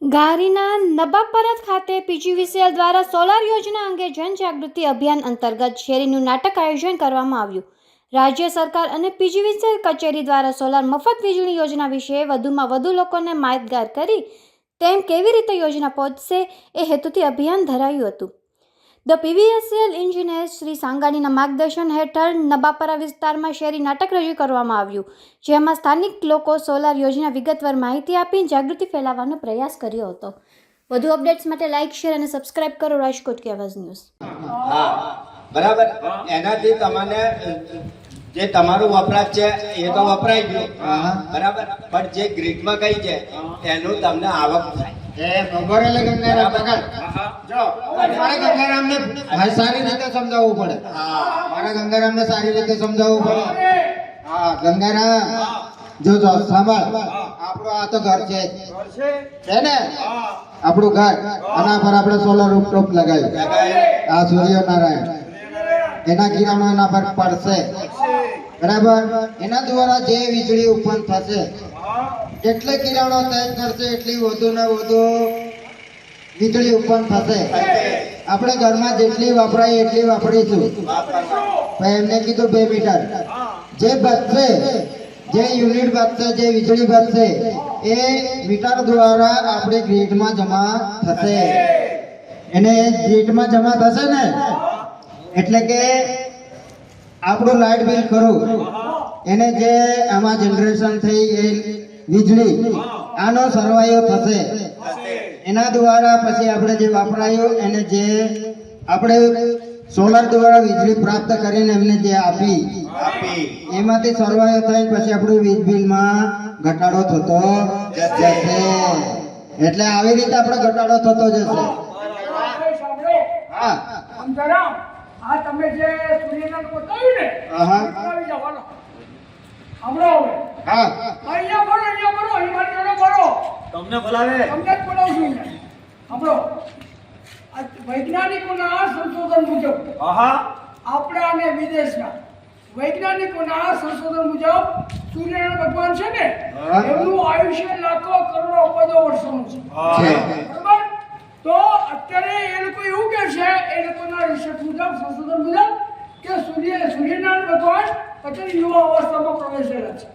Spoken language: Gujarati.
ગારીના નબાપરત ખાતે પીજીવીસીએલ દ્વારા સોલાર યોજના અંગે જનજાગૃતિ અભિયાન અંતર્ગત શેરીનું નાટક આયોજન કરવામાં આવ્યું। રાજ્ય સરકાર અને પીજીવીસીએલ કચેરી દ્વારા સોલાર મફત વીજળી યોજના વિશે વધુમાં વધુ લોકોને માહિતગાર કરી તેમ કેવી રીતે યોજના પહોંચશે એ હેતુથી અભિયાન ધરાયું હતું। ધ પીવીસીએલ એન્જિનિયર શ્રી સાંગાણીના માર્ગદર્શન હેઠળ નબાપરા વિસ્તારમાં શેરી નાટક રજૂ કરવામાં આવ્યું, જેમાં સ્થાનિક લોકો સોલાર યોજના વિગતવાર માહિતી આપી જાગૃતિ ફેલાવવાનો પ્રયાસ કર્યો હતો। વધુ અપડેટ્સ માટે લાઇક, શેર અને સબસ્ક્રાઇબ કરો રાજકોટ કે આવાજ ન્યૂઝ। હા બરાબર, એનાથી તમને જે તમારું વપરાશ છે એ તો વપરાઈ ગયું બરાબર, પણ જે ગ્રીડમાં કઈ છે એનું તમને આવક થાય। સારી રીતે સમજાવવું પડે। મારા ગંગારામને સારી રીતે સમજાવવું પડે। હા ગંગારામ, જો સાંભળ, આપણું આ તો ઘર છે ને, આપણું ઘર, આના પર આપણે સોલર રૂફટોપ લગાવ્યું। આ સૂર્યનારાયણ એના કિરણો એના પર પડશે બરાબર, એના દ્વારા જે વીજળી ઉત્પન્ન થશે જેટલે કિરણો તેજ કરશે એટલી વધુ ને વધુ વીજળી ઉત્પન્ન થશે। આપણે ઘરમાં જેટલી વપરાય એટલી વાપરીશું। એમને કીધું 2 મીટર જે બચશે, જે યુનિટ બચશે, જે વીજળી બચશે એ મીટર દ્વારા આપણે ગ્રીડમાં જમા થશે। એને ગ્રીડમાં જમા થશે ને એટલે કે આપણું લાઇટ બિલ ખરું એને જે આમાં જનરેશન થઈ એ વીજળી આનો સરવાયો થશે। એના દ્વારા પછી આપણે જે વાપરાયું એને જે આપણે સોલાર દ્વારા વીજળી પ્રાપ્ત કરીને એમને જે આપી એમાંથી સરવાયો થઈને પછી આપણું વીજ બિલમાં ઘટાડો થતો જશે। એટલે આવી રીતે આપણે ઘટાડો થતો જશે। હા આ તમે જે સૂર્યનારાયણ બતાવ્યું ને, બતાવી જાઓ, હાલો હમણાં હવે હા અહીંયા બોલો, અહીં મારી જોડે બોલો, તમને બોલાવે, તમને જ બોલાવું છું ને। હમણાં આ વૈજ્ઞાનિકોના સંશોધન મુજબ આપણા અને વિદેશના વૈજ્ઞાનિકોના સંશોધન મુજબ સૂર્યનારાયણ ભગવાન છે ને એમનું આયુષ્ય લાખો કરોડો અબજો વર્ષોનું છે બરાબર। તો અત્યારે એ લોકો એવું કહે છે, એ લોકોના રિસર્ચ મુજબ, સંશોધન મુજબ કે સૂર્યનારાયણ ભગવાન અત્યારે યુવા અવસ્થામાં પ્રવેશેલા છે।